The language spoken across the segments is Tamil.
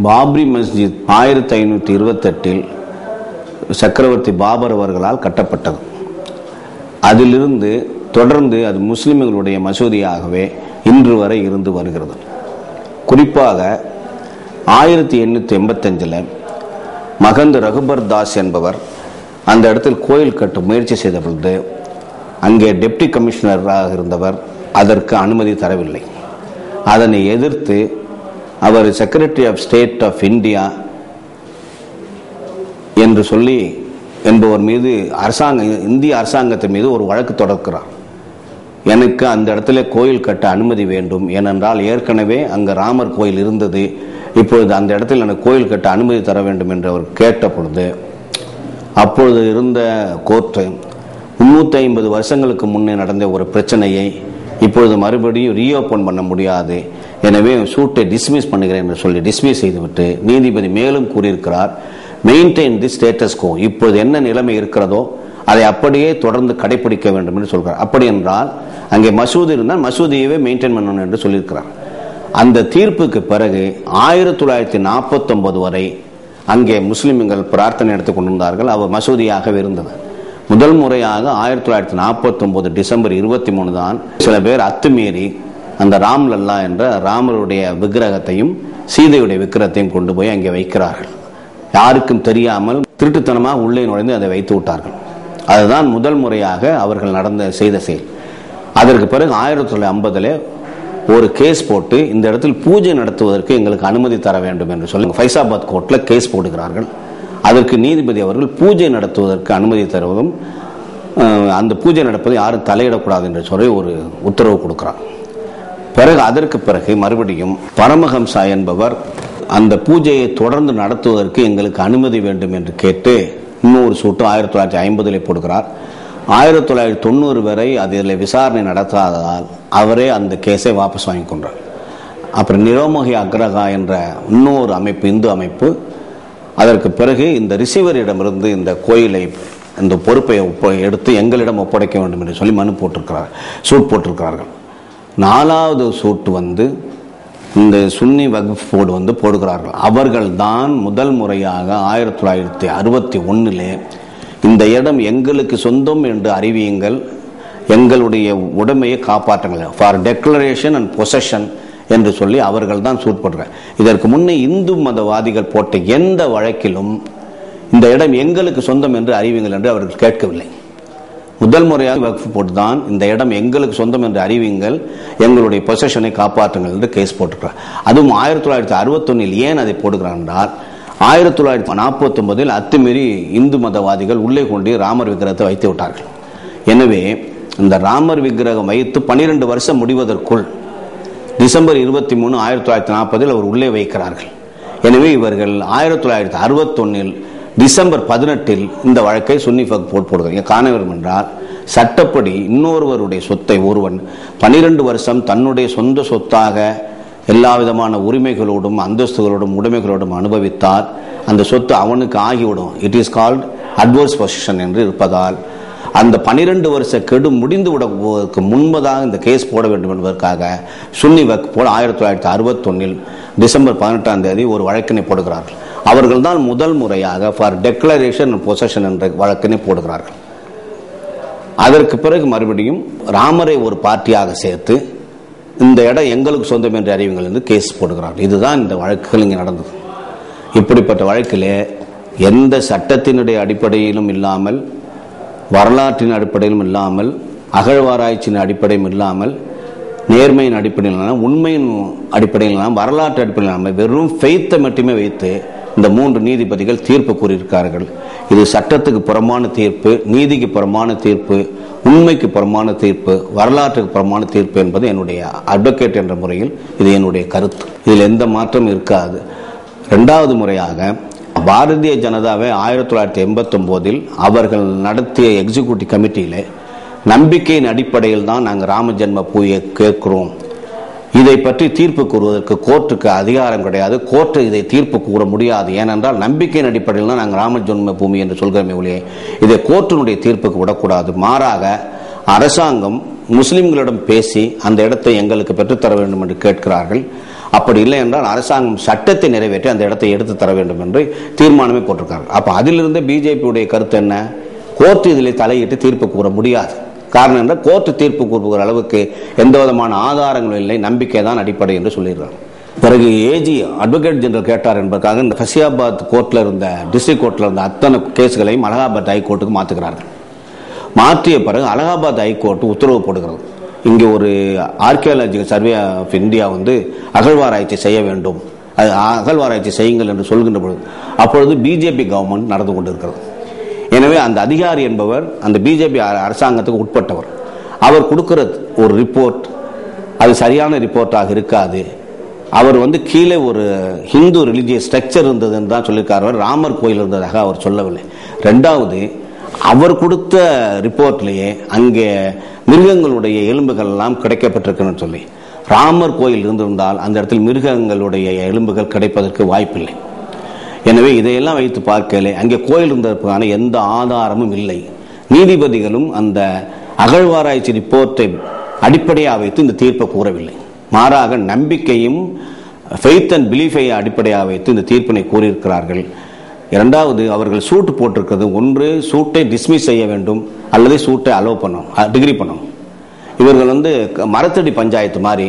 பாப்ரி மஸ்ஜித் 1528 சக்கரவர்த்தி பாபர் அவர்களால் கட்டப்பட்டது. அதிலிருந்து தொடர்ந்து அது முஸ்லிம்களுடைய மசூதியாகவே இன்று வரை இருந்து வருகிறது. குறிப்பாக 1885 மகந்த் ரகுபர் தாஸ் என்பவர் அந்த இடத்தில் கோயில் கட்ட முயற்சி செய்த பொழுது அங்கே டெப்டி கமிஷனராக இருந்தவர் அதற்கு அனுமதி தரவில்லை. அதனை எதிர்த்து அவர் secretary of state of India என்று சொல்லி என்பவர் மீது இந்திய அரசாங்கத்தின் மீது ஒரு வழக்கு தொடர்கிறார். எனக்கு அந்த இடத்துல கோயில் கட்ட அனுமதி வேண்டும், ஏனென்றால் ஏற்கனவே அங்கு ராமர் கோயில் இருந்தது, இப்பொழுது அந்த இடத்தில் எனக்கு கோயில் கட்ட அனுமதி தர வேண்டும் என்று அவர் கேட்ட பொழுது அப்பொழுது இருந்த கோர்ட்டு 350 வருஷங்களுக்கு முன்னே நடந்த ஒரு பிரச்சனையை இப்பொழுது மறுபடியும் ரீஓபன் பண்ண முடியாது, எனவே சூட்டை டிஸ்மிஸ் பண்ணுகிறேன் என்று சொல்லி டிஸ்மிஸ் செய்துவிட்டு நீதிபதி மேலும் கூறியிருக்கிறார், மெயின்டைன் தி ஸ்டேட்டஸ் கோ, இப்போது என்ன நிலைமை இருக்கிறதோ அதை அப்படியே தொடர்ந்து கடைபிடிக்க வேண்டும் என்று சொல்கிறார். அப்படி என்றால் அங்கே மசூதி இருந்தால் மசூதியவே மெயின்டைன் பண்ணணும் என்று சொல்லியிருக்கிறார். அந்த தீர்ப்புக்கு பிறகு 1949 வரை அங்கே முஸ்லிம்கள் பிரார்த்தனை எடுத்துக் கொண்டிருந்தார்கள். அவர் மசூதியாகவே இருந்தது. முதல் முறையாக 1949 டிசம்பர் 23 தான் சில பேர் அத்துமீறி அந்த ராம்லல்லா என்ற ராமருடைய விக்கிரகத்தையும் சீதையுடைய விக்கிரகத்தையும் கொண்டு போய் அங்கே வைக்கிறார்கள். யாருக்கும் தெரியாமல் திருட்டுத்தனமாக உள்ளே நுழைந்து அதை வைத்து விட்டார்கள். அதுதான் முதல் முறையாக அவர்கள் செய்த செயல். அதற்கு பிறகு 1950 ஒரு கேஸ் போட்டு இந்த இடத்தில் பூஜை நடத்துவதற்கு எங்களுக்கு அனுமதி தர வேண்டும் என்று சொல்லி ஃபைசாபாத் கோர்ட்ல கேஸ் போடுகிறார்கள். அதற்கு நீதிபதி அவர்கள் பூஜை நடத்துவதற்கு அனுமதி தருவதும் அந்த பூஜை நடப்பதை யாரும் தலையிடக்கூடாது என்று சொல்லி ஒரு உத்தரவு கொடுக்கிறார். அதற்கு பிறகு மறுபடியும் பரமஹம்சா என்பவர் அந்த பூஜையை தொடர்ந்து நடத்துவதற்கு எங்களுக்கு அனுமதி வேண்டும் என்று கேட்டு இன்னொரு சூட்டு 1950 போடுகிறார். 1990 வரை அதில் விசாரணை நடத்தாததால் அவரே அந்த கேஸை வாபஸ் வாங்கி கொண்டார். அப்புறம் நிரோமோகி அக்ரஹா என்ற இன்னொரு அமைப்பு, இந்து அமைப்பு, அதற்கு பிறகு இந்த ரிசீவரிடமிருந்து இந்த கோயிலை இந்த பொறுப்பை எடுத்து எங்களிடம் ஒப்படைக்க வேண்டும் என்று சொல்லி மனு சூட் போட்டிருக்கிறார்கள். 4வது சூட்டு இந்த சுன்னி வக்ஃப் போர்டு போடுகிறார்கள். அவர்கள் தான் முதல் முறையாக 1961 இந்த இடம் எங்களுக்கு சொந்தம் என்று அறிவியுங்கள், எங்களுடைய உடைமையை காப்பாற்றுங்கள், ஃபார் டெக்ளரேஷன் அண்ட் பொசஷன் என்று சொல்லி அவர்கள் தான் சூட் போடுறார். இதற்கு முன்னே இந்து மதவாதிகள் போட்ட எந்த வழக்கிலும் இந்த இடம் எங்களுக்கு சொந்தம் என்று அறிவியுங்கள் என்று அவர்கள் கேட்கவில்லை. முதல் முறையாக வக்ஃப் போர்டு தான் இந்த இடம் எங்களுக்கு சொந்தம் என்று அறிவியுங்கள், எங்களுடைய பொசஷனை காப்பாற்றுங்கள் என்று கேஸ் போட்டிருக்கிறார். அதுவும் 1961 ஏன் அதை போடுகிறார் என்றால் 1949 அத்துமீறி இந்து மதவாதிகள் உள்ளே கொண்டு ராமர் விக்கிரகத்தை வைத்து விட்டார்கள். எனவே இந்த ராமர் விக்கிரகம் வைத்து 12 வருஷம் முடிவதற்குள் டிசம்பர் 23, 1940 அவர் உள்ளே வைக்கிறார்கள். எனவே இவர்கள் 1961 டிசம்பர் 18 இந்த வழக்கை சுன்னி வக்ஃப் போர்டு போடுகிறார். காணவரும் என்றால் சட்டப்படி இன்னொருவருடைய சொத்தை ஒருவன் 12 வருஷம் தன்னுடைய சொந்த சொத்தாக எல்லா விதமான உரிமைகளோடும் அந்தஸ்துகளோடும் உடைமைகளோடும் அனுபவித்தால் அந்த சொத்து அவனுக்கு ஆகிவிடும். It is called adverse position என்று இருப்பதால் அந்த 12 வருஷ கெடு முடிந்து விடுவதற்கு முன்பதாக இந்த கேஸ் போட வேண்டும் என்பதற்காக சுன்னி வக்ஃப் போர்டு 1961 டிசம்பர் 18 ஒரு வழக்கினை போடுகிறார்கள். அவர்கள் தான் முதல் முறையாக ஃபார் டெக்ளரேஷன் அண்ட் பொசஷன் என்ற வழக்கினை போடுகிறார்கள். அதற்கு பிறகு மறுபடியும் ராமரை ஒரு பார்ட்டியாக சேர்த்து இந்த இடம் எங்களுக்கு சொந்தம் என்று அறிவிங்கள் என்று கேஸ் போடுகிறார்கள். இதுதான் இந்த வழக்குகள் இங்கே நடந்தது. இப்படிப்பட்ட வழக்கிலே எந்த சட்டத்தினுடைய அடிப்படையிலும் இல்லாமல், வரலாற்றின் அடிப்படையிலும் இல்லாமல், அகழ்வாராய்ச்சியின் அடிப்படையும் இல்லாமல், நேர்மையின் அடிப்படையில் இல்லாமல், உண்மையின் அடிப்படையில் இல்லாமல், வரலாற்று அடிப்படையில் இல்லாமல், வெறும் ஃபெய்த்தை மட்டுமே வைத்து இந்த 3 நீதிபதிகள் தீர்ப்பு கூறியிருக்கிறார்கள். இது சட்டத்துக்கு புறமான தீர்ப்பு, நீதிக்கு புறமான தீர்ப்பு, உண்மைக்கு புறமான தீர்ப்பு, வரலாற்றுக்கு புறமான தீர்ப்பு என்பது என்னுடைய அட்வொகேட் என்ற முறையில் இது என்னுடைய கருத்து. இதில் எந்த மாற்றம் இருக்காது. 2வது முறையாக பாரதிய ஜனதாவை 1989 அவர்கள் நடத்திய எக்ஸிக்யூட்டிவ் கமிட்டியிலே நம்பிக்கையின் அடிப்படையில் தான் நாங்கள் ராம ஜென்ம பூமியை கேட்கிறோம், இதை பற்றி தீர்ப்பு கூறுவதற்கு கோர்ட்டுக்கு அதிகாரம் கிடையாது, கோர்ட்டு இதை தீர்ப்பு கூற முடியாது, ஏனென்றால் நம்பிக்கையின் அடிப்படையில் தான் நாங்கள் ராம ஜென்ம பூமி என்று சொல்கிறோமே ஒழிய இதை கோர்ட்டினுடைய தீர்ப்புக்கு விடக்கூடாது. மாறாக அரசாங்கம் முஸ்லிம்களிடம் பேசி அந்த இடத்தை எங்களுக்கு பெற்றுத்தர வேண்டும் என்று கேட்கிறார்கள். அப்படி இல்லை என்றால் அரசாங்கம் சட்டத்தை நிறைவேற்றி அந்த இடத்தை எடுத்து தர வேண்டும் என்று தீர்மானமே போட்டிருக்காங்க. அப்போ அதிலிருந்து பிஜேபியுடைய கருத்து என்ன? கோர்ட்டு இதில் தலையிட்டு தீர்ப்பு கூற முடியாது. காரணம் என்றால் கோர்ட்டு தீர்ப்பு கூறுகிற அளவுக்கு எந்த விதமான ஆதாரங்களும் இல்லை, நம்பிக்கை தான் அடிப்படை என்று சொல்லிடுறாங்க. பிறகு ஏஜி அட்வொகேட் ஜெனரல் கேட்டார் என்பதற்காக இந்த ஃபசியாபாத் கோர்ட்டில் இருந்த டிஸ்ட்ரிக்ட் கோர்ட்டில் இருந்த அத்தனை கேஸ்களையும் அலகாபாத் ஹைகோர்ட்டுக்கு மாற்றுகிறார்கள். மாற்றிய பிறகு அலகாபாத் ஹைகோர்ட்டு உத்தரவு போடுகிறது, இங்கே ஒரு ஆர்கியாலஜிக்கல் சர்வே ஆஃப் இந்தியா அகழ்வாராய்ச்சி செய்ய வேண்டும், அது அகழ்வாராய்ச்சி செய்யுங்கள் என்று சொல்கின்ற பொழுது அப்பொழுது பிஜேபி கவர்மெண்ட் நடந்து கொண்டிருக்கிறது. எனவே அந்த அதிகாரி என்பவர் அந்த பிஜேபி அரசாங்கத்துக்கு உட்பட்டவர். அவர் கொடுக்கிற ஒரு ரிப்போர்ட் அது சரியான ரிப்போர்ட்டாக இருக்காது. அவர் கீழே ஒரு ஹிந்து ரிலிஜியஸ் ஸ்ட்ரக்சர் இருந்ததுன்னு தான் சொல்லியிருக்கார், ராமர் கோயில் இருந்ததாக அவர் சொல்லவில்லை. ரெண்டாவது, அவர் கொடுத்த ரிப்போர்ட்லேயே அங்கே மிருகங்களுடைய எலும்புகள் எல்லாம் கிடைக்கப்பட்டிருக்குன்னு சொல்லி, ராமர் கோயில் இருந்திருந்தால் அந்த இடத்தில் மிருகங்களுடைய எலும்புகள் கிடைப்பதற்கு வாய்ப்பில்லை. எனவே இதையெல்லாம் வைத்து பார்க்கல அங்கே கோயில் இருந்ததற்கான எந்த ஆதாரமும் இல்லை. நீதிபதிகளும் அந்த அகழ்வாராய்ச்சி ரிப்போர்ட்டை அடிப்படையாக வைத்து இந்த தீர்ப்பை கூறவில்லை, மாறாக நம்பிக்கையும் ஃபெய்த் அண்ட் பிலீஃபை அடிப்படையாக வைத்து இந்த தீர்ப்பினை கூறியிருக்கிறார்கள். இரண்டாவது, அவர்கள் சூட்டு போட்டிருக்கிறது, ஒன்று சூட்டை டிஸ்மிஸ் செய்ய வேண்டும் அல்லது சூட்டை அலோவ் பண்ணணும், டிகிரி பண்ணணும். இவர்கள் மரத்தடி பஞ்சாயத்து மாதிரி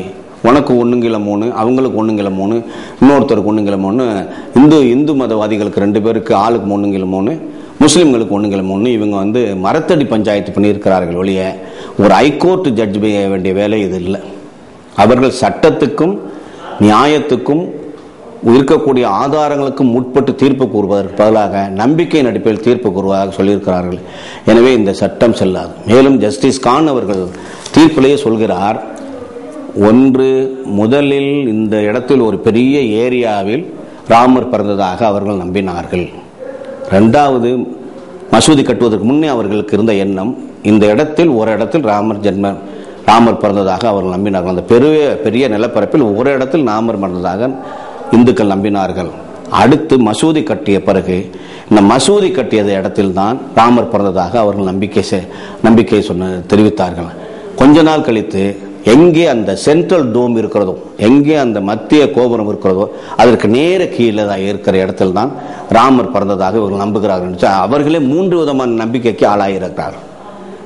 உனக்கு 1/3 அவங்களுக்கு 1/3 இன்னொருத்தருக்கு 1/3 இந்து மதவாதிகளுக்கு 2 பேருக்கு ஆளுக்கு 1/3 முஸ்லிம்களுக்கு 1/3 இவங்க மரத்தடி பஞ்சாயத்து பண்ணியிருக்கிறார்கள் ஒழிய ஒரு ஹைகோர்ட் ஜட்ஜ் செய்ய வேண்டிய வேலை இது இல்லை. அவர்கள் சட்டத்துக்கும் நியாயத்துக்கும் இருக்கக்கூடிய ஆதாரங்களுக்கும் முற்பட்டு தீர்ப்பு கூறுவதற்கு பதிலாக நம்பிக்கையின் அடிப்படையில் தீர்ப்பு கூறுவதாக சொல்லியிருக்கிறார்கள். எனவே இந்த சட்டம் செல்லாது. மேலும் ஜஸ்டிஸ் கான் அவர்கள் தீர்ப்பிலேயே சொல்கிறார், ஒன்று, முதலில் இந்த இடத்தில் ஒரு பெரிய ஏரியாவில் ராமர் பிறந்ததாக அவர்கள் நம்பினார்கள். இரண்டாவது, மசூதி கட்டுவதற்கு முன்னே அவர்களுக்கு இருந்த எண்ணம், இந்த இடத்தில் ஒரு இடத்தில் ராமர் பிறந்ததாக அவர்கள் நம்பினார்கள். அந்த பெரிய நிலப்பரப்பில் ஒரு இடத்தில் ராமர் பிறந்ததாக இந்துக்கள் நம்பினார்கள். அடுத்து மசூதி கட்டிய பிறகு இந்த மசூதி கட்டியது இடத்தில் தான் ராமர் பிறந்ததாக அவர்கள் நம்பிக்கை தெரிவித்தார்கள். கொஞ்ச நாள் கழித்து எங்கே அந்த சென்ட்ரல் டோம் இருக்கிறதோ, எங்கே அந்த மத்திய கோபுரம் இருக்கிறதோ அதற்கு நேர கீழே இருக்கிற இடத்தில் தான் ராமர் பிறந்ததாக இவர்கள் நம்புகிறார்கள். அவர்களே 3 விதமான நம்பிக்கைக்கு ஆளாயிருக்கிறார்.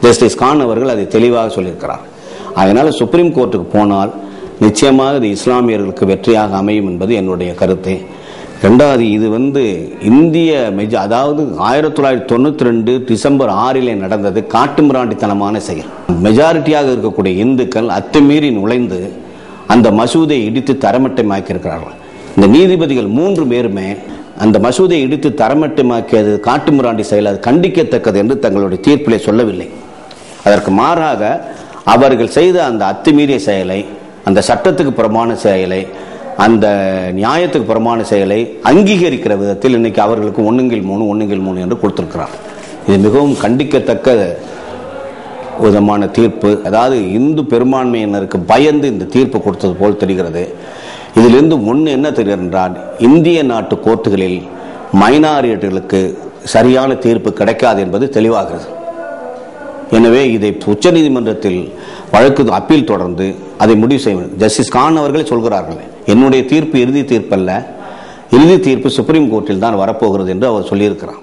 ஜஸ்டிஸ் கான் அவர்கள் அதை தெளிவாக சொல்லியிருக்கிறார். அதனால சுப்ரீம் கோர்ட்டுக்கு போனால் நிச்சயமாக இது இஸ்லாமியர்களுக்கு வெற்றியாக அமையும் என்பது என்னுடைய கருத்து. ரெண்டாவது, இது இந்திய அதாவது 1992 டிசம்பர் 6 நடந்தது காட்டுமிராண்டித்தனமான செயல். மெஜாரிட்டியாக இருக்கக்கூடிய இந்துக்கள் அத்துமீறி நுழைந்து அந்த மசூதியை இடித்து தரமட்டமாக்கியிருக்கிறார்கள். இந்த நீதிபதிகள் 3 பேருமே அந்த மசூதியை இடித்து தரமட்டமாக்கியது காட்டுமிராண்டி செயல், அது கண்டிக்கத்தக்கது என்று தங்களுடைய தீர்ப்பிலே சொல்லவில்லை. அதற்கு மாறாக அவர்கள் செய்த அந்த அத்துமீறிய செயலை, அந்த சட்டத்துக்கு புறம்பான செயலை, அந்த நியாயத்துக்கு புறம்பான செயலை அங்கீகரிக்கிற விதத்தில் இன்னைக்கு அவர்களுக்கு 1/3 என்று கொடுத்திருக்கிறார். இது மிகவும் கண்டிக்கத்தக்க விதமான தீர்ப்பு. அதாவது இந்து பெரும்பான்மையினருக்கு பயந்து இந்த தீர்ப்பு கொடுத்தது போல் தெரிகிறது. இதிலிருந்து ஒன்று என்ன தெரிகிறது என்றால், இந்திய நாட்டு கோர்ட்டுகளில் மைனாரிட்டிகளுக்கு சரியான தீர்ப்பு கிடைக்காது என்பது தெளிவாகிறது. எனவே இதை உச்சநீதிமன்றத்தில் வழக்கு அப்பீல் தொடர்ந்து அதை முடிவு செய்ய வேண்டும். ஜஸ்டிஸ் கான் அவர்களே சொல்கிறார்கள், என்னுடைய தீர்ப்பு இறுதி தீர்ப்பு அல்ல, இறுதி தீர்ப்பு சுப்ரீம் கோர்ட்டில் தான் வரப்போகிறது என்று அவர் சொல்லியிருக்கிறார்.